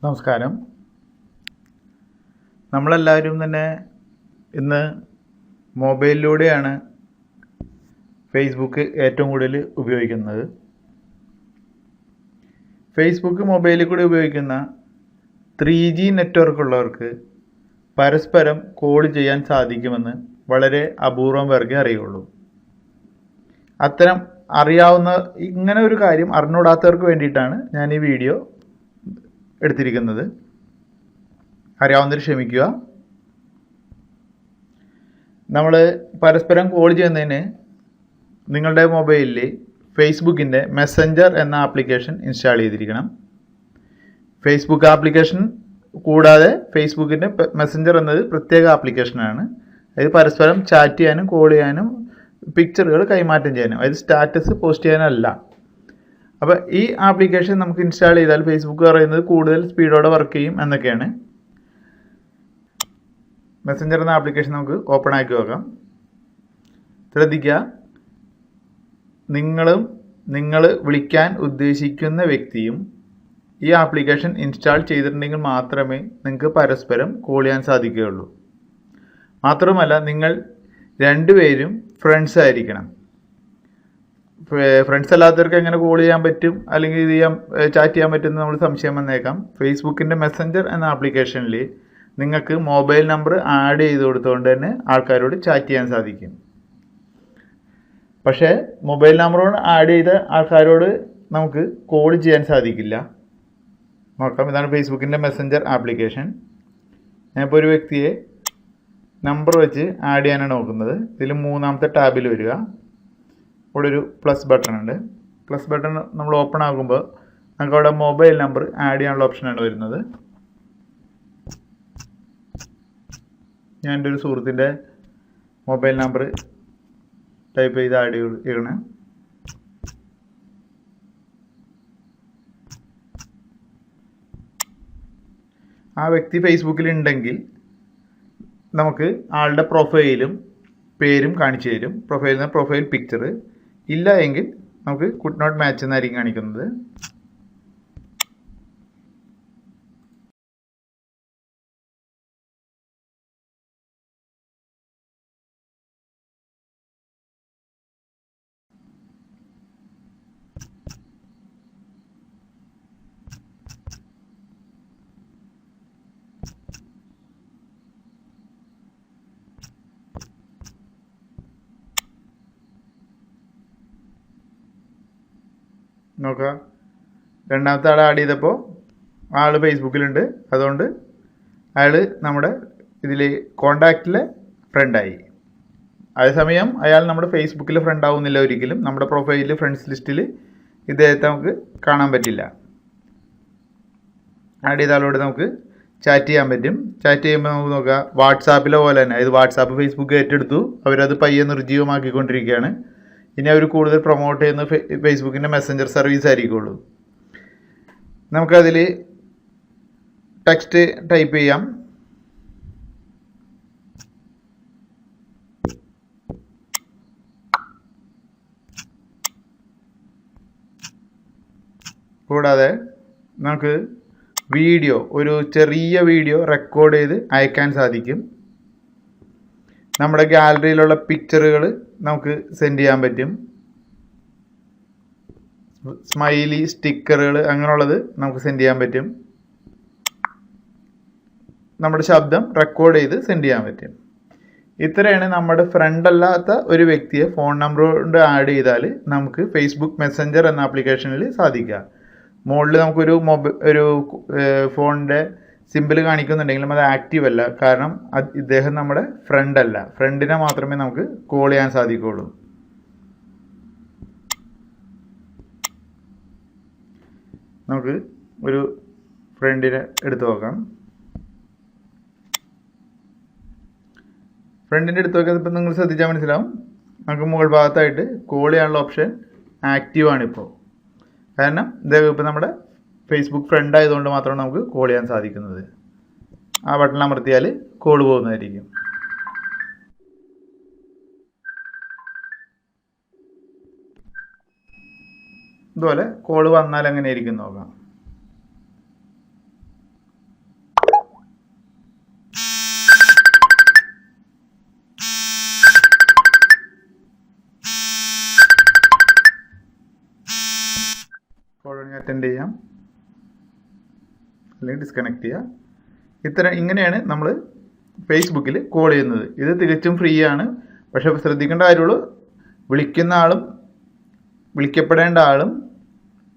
നമസ്കാരം. നമ്മളെല്ലാവരും തന്നെ ഇന്ന് മൊബൈലിലൂടെയാണ് ഫേസ്ബുക്ക് ഏറ്റവും കൂടുതൽ ഉപയോഗിക്കുന്നത്. ഫേസ്ബുക്ക് മൊബൈലിൽ കൂടി ഉപയോഗിക്കുന്ന 3G നെറ്റ്വർക്ക് ഉള്ളവർക്ക് പരസ്പരം കോൾ ചെയ്യാൻ സാധിക്കുമെന്ന് വളരെ അപൂർവം പേർക്കേ അറിയുള്ളൂ. അത്തരം അറിയാവുന്ന ഇങ്ങനെ ഒരു കാര്യം അറിഞ്ഞൂടാത്തവർക്ക് വേണ്ടിയിട്ടാണ് ഞാൻ ഈ വീഡിയോ എടുത്തിരിക്കുന്നത്. അറിയാവുന്നവർ ക്ഷമിക്കുക. നമ്മൾ പരസ്പരം കോൾ ചെയ്യുന്നതിന് നിങ്ങളുടെ മൊബൈലിൽ ഫേസ്ബുക്കിൻ്റെ മെസ്സഞ്ചർ എന്ന ആപ്ലിക്കേഷൻ ഇൻസ്റ്റാൾ ചെയ്തിരിക്കണം. ഫേസ്ബുക്ക് ആപ്ലിക്കേഷൻ കൂടാതെ ഫേസ്ബുക്കിൻ്റെ മെസ്സഞ്ചർ എന്നത് പ്രത്യേക ആപ്ലിക്കേഷനാണ്. അത് പരസ്പരം ചാറ്റ് ചെയ്യാനും കോൾ ചെയ്യാനും പിക്ചറുകൾ കൈമാറ്റം ചെയ്യാനും, അതായത് സ്റ്റാറ്റസ് പോസ്റ്റ് ചെയ്യാനല്ല. അപ്പോൾ ഈ ആപ്ലിക്കേഷൻ നമുക്ക് ഇൻസ്റ്റാൾ ചെയ്താൽ ഫേസ്ബുക്ക് പറയുന്നത് കൂടുതൽ സ്പീഡോടെ വർക്ക് ചെയ്യും എന്നൊക്കെയാണ്. മെസ്സഞ്ചർ എന്ന ആപ്ലിക്കേഷൻ നമുക്ക് ഓപ്പൺ ആക്കി നോക്കാം. ശ്രദ്ധിക്കുക, നിങ്ങൾ വിളിക്കാൻ ഉദ്ദേശിക്കുന്ന വ്യക്തിയും ഈ ആപ്ലിക്കേഷൻ ഇൻസ്റ്റാൾ ചെയ്തിട്ടുണ്ടെങ്കിൽ മാത്രമേ നിങ്ങൾക്ക് പരസ്പരം കോൾ ചെയ്യാൻ സാധിക്കുകയുള്ളൂ. മാത്രമല്ല, നിങ്ങൾ രണ്ടുപേരും ഫ്രണ്ട്സ് ആയിരിക്കണം. ഫ്രണ്ട്സ് അല്ലാത്തവർക്ക് എങ്ങനെ കോൾ ചെയ്യാൻ പറ്റും അല്ലെങ്കിൽ ചാറ്റ് ചെയ്യാൻ പറ്റും എന്ന് നമ്മൾ സംശയം വന്നേക്കാം. ഫേസ്ബുക്കിൻ്റെ മെസ്സഞ്ചർ എന്ന ആപ്ലിക്കേഷനിൽ നിങ്ങൾക്ക് മൊബൈൽ നമ്പർ ആഡ് ചെയ്ത് കൊടുത്തുകൊണ്ട് തന്നെ ആൾക്കാരോട് ചാറ്റ് ചെയ്യാൻ സാധിക്കും. പക്ഷേ മൊബൈൽ നമ്പറോട് ആഡ് ചെയ്ത ആൾക്കാരോട് നമുക്ക് കോൾ ചെയ്യാൻ സാധിക്കില്ല. നോക്കാം, ഇതാണ് ഫേസ്ബുക്കിൻ്റെ മെസ്സഞ്ചർ ആപ്ലിക്കേഷൻ. ഞാനിപ്പോൾ ഒരു വ്യക്തിയെ നമ്പർ വെച്ച് ആഡ് ചെയ്യാനാണ് നോക്കുന്നത്. ഇതിൽ മൂന്നാമത്തെ ടാബിൽ വരിക. ഇവിടെ ഒരു പ്ലസ് ബട്ടൺ ഉണ്ട്. പ്ലസ് ബട്ടൺ നമ്മൾ ഓപ്പൺ ആകുമ്പോൾ നമുക്ക് അവിടെ മൊബൈൽ നമ്പർ ആഡ് ചെയ്യാനുള്ള ഓപ്ഷനാണ് വരുന്നത്. ഞാൻ എൻ്റെ ഒരു സുഹൃത്തിൻ്റെ മൊബൈൽ നമ്പർ ടൈപ്പ് ചെയ്ത് ആഡ് ചെയ്യണം. ആ വ്യക്തി ഫേസ്ബുക്കിൽ ഉണ്ടെങ്കിൽ നമുക്ക് ആളുടെ പ്രൊഫൈലും പേരും കാണിച്ചു തരും. പ്രൊഫൈൽ പിക്ചർ ഇല്ല എങ്കിൽ നമുക്ക് കുഡ് നോട്ട് മാച്ച് എന്നായിരിക്കും കാണിക്കുന്നത്. നോക്കാം, രണ്ടാമത്തെ ആൾ ആഡ് ചെയ്തപ്പോൾ ആൾ ഫേസ്ബുക്കിലുണ്ട്. അതുകൊണ്ട് അയാൾ നമ്മുടെ ഇതിൽ കോണ്ടാക്റ്റിലെ ഫ്രണ്ടായി. അതേസമയം അയാൾ നമ്മുടെ ഫേസ്ബുക്കിൽ ഫ്രണ്ട് ആവുന്നില്ല ഒരിക്കലും. നമ്മുടെ പ്രൊഫൈലിൽ ഫ്രണ്ട്സ് ലിസ്റ്റിൽ ഇദ്ദേഹത്തെ നമുക്ക് കാണാൻ പറ്റില്ല. ആഡ് ചെയ്ത ആളോട് നമുക്ക് ചാറ്റ് ചെയ്യാൻ പറ്റും. ചാറ്റ് ചെയ്യുമ്പോൾ നമുക്ക് നോക്കാം, വാട്സാപ്പിലെ പോലെ തന്നെ, അതായത് വാട്സാപ്പ് ഫേസ്ബുക്ക് ഏറ്റെടുത്തു, അവരത് പയ്യെ നിർജ്ജീവമാക്കിക്കൊണ്ടിരിക്കുകയാണ്. ഇനി അവർ കൂടുതൽ പ്രൊമോട്ട് ചെയ്യുന്ന ഫേസ്ബുക്കിൻ്റെ മെസ്സഞ്ചർ സർവീസ് ആയിരിക്കുള്ളൂ. നമുക്കതിൽ ടെക്സ്റ്റ് ടൈപ്പ് ചെയ്യാം. കൂടാതെ നമുക്ക് ഒരു ചെറിയ വീഡിയോ റെക്കോർഡ് ചെയ്ത് അയക്കാൻ സാധിക്കും. നമ്മുടെ ഗാലറിയിലുള്ള പിക്ചറുകൾ നമുക്ക് സെൻഡ് ചെയ്യാൻ പറ്റും. സ്മൈലി, സ്റ്റിക്കറുകൾ അങ്ങനെയുള്ളത് നമുക്ക് സെൻഡ് ചെയ്യാൻ പറ്റും. നമ്മുടെ ശബ്ദം റെക്കോർഡ് ചെയ്ത് സെൻഡ് ചെയ്യാൻ പറ്റും. ഇത്രയാണ് നമ്മുടെ ഫ്രണ്ട് അല്ലാത്ത ഒരു വ്യക്തിയെ ഫോൺ നമ്പർ കൊണ്ട് ആഡ് ചെയ്താൽ നമുക്ക് ഫേസ്ബുക്ക് മെസ്സഞ്ചർ എന്ന ആപ്ലിക്കേഷനിൽ സാധിക്കുക. മുകളിൽ നമുക്കൊരു ഒരു ഫോണിൻ്റെ സിമ്പിൾ കാണിക്കുന്നുണ്ടെങ്കിലും അത് ആക്റ്റീവ് അല്ല. കാരണം ഇദ്ദേഹം നമ്മുടെ ഫ്രണ്ട് അല്ല. ഫ്രണ്ടിനെ മാത്രമേ നമുക്ക് കോൾ ചെയ്യാൻ സാധിക്കുകയുള്ളൂ. നമുക്ക് ഒരു ഫ്രണ്ടിനെ എടുത്തു നോക്കാം. ഫ്രണ്ടിൻ്റെ എടുത്ത് നോക്കാൻ ഇപ്പം നിങ്ങൾ ശ്രദ്ധിച്ചാൽ മനസ്സിലാവും, നമുക്ക് മുകൾ ഭാഗത്തായിട്ട് കോൾ ചെയ്യാനുള്ള ഓപ്ഷൻ ആക്റ്റീവാണിപ്പോൾ. കാരണം ഇദ്ദേഹം ഇപ്പം നമ്മുടെ ഫേസ്ബുക്ക് ഫ്രണ്ട് ആയതുകൊണ്ട് മാത്രമാണ് നമുക്ക് കോൾ ചെയ്യാൻ സാധിക്കുന്നത്. ആ ബട്ടൺ അമർത്തിയാൽ കോൾ പോകുന്നതായിരിക്കും. ഇതുപോലെ കോൾ വന്നാൽ എങ്ങനെ ഇരിക്കും നോക്കാം. കോൾ വേണമെങ്കിൽ അറ്റൻഡ് ചെയ്യാം, അല്ലെങ്കിൽ ഡിസ്കണക്ട് ചെയ്യാം. ഇങ്ങനെയാണ് നമ്മൾ ഫേസ്ബുക്കിൽ കോൾ ചെയ്യുന്നത്. ഇത് തികച്ചും ഫ്രീ ആണ്. പക്ഷേ ശ്രദ്ധിക്കേണ്ട കാര്യമുള്ളൂ, വിളിക്കുന്ന ആളും വിളിക്കപ്പെടേണ്ട ആളും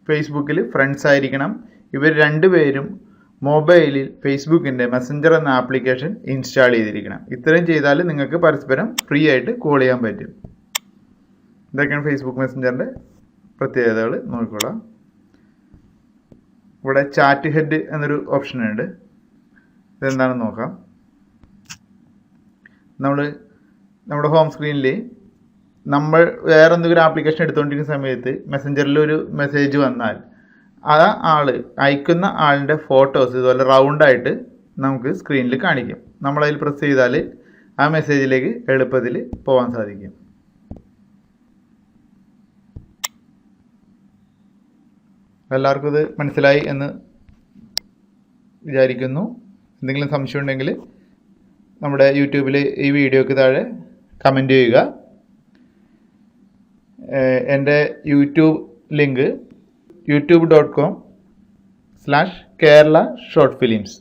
ഫേസ്ബുക്കിൽ ഫ്രണ്ട്സ് ആയിരിക്കണം. ഇവർ രണ്ടുപേരും മൊബൈലിൽ ഫേസ്ബുക്കിൻ്റെ മെസ്സഞ്ചർ എന്ന ആപ്ലിക്കേഷൻ ഇൻസ്റ്റാൾ ചെയ്തിരിക്കണം. ഇത്രയും ചെയ്താൽ നിങ്ങൾക്ക് പരസ്പരം ഫ്രീ ആയിട്ട് കോൾ ചെയ്യാൻ പറ്റും. ഇതൊക്കെയാണ് ഫേസ്ബുക്ക് മെസ്സഞ്ചറിൻ്റെ പ്രത്യേകതകൾ. നോക്കിക്കോളാം. ഇവിടെ ചാറ്റ് ഹെഡ് എന്നൊരു ഓപ്ഷൻ ഉണ്ട്. ഇതെന്താണെന്ന് നോക്കാം. നമ്മുടെ ഹോം സ്ക്രീനിൽ നമ്മൾ വേറെ എന്തെങ്കിലും ആപ്ലിക്കേഷൻ എടുത്തുകൊണ്ടിരിക്കുന്ന സമയത്ത് മെസ്സഞ്ചറിൽ ഒരു മെസ്സേജ് വന്നാൽ ആ അയക്കുന്ന ആളിൻ്റെ ഫോട്ടോസ് ഇതുപോലെ റൗണ്ടായിട്ട് നമുക്ക് സ്ക്രീനിൽ കാണിക്കും. നമ്മളതിൽ പ്രസ് ചെയ്താൽ ആ മെസ്സേജിലേക്ക് എളുപ്പത്തിൽ പോകാൻ സാധിക്കും. എല്ലാവർക്കും ഇത് മനസ്സിലായി എന്ന് വിചാരിക്കുന്നു. എന്തെങ്കിലും സംശയം ഉണ്ടെങ്കിൽ നമ്മുടെ യൂട്യൂബിൽ ഈ വീഡിയോയ്ക്ക് താഴെ കമൻറ്റ് ചെയ്യുക. എൻ്റെ YouTube link youtube.com/Kerala Short Films.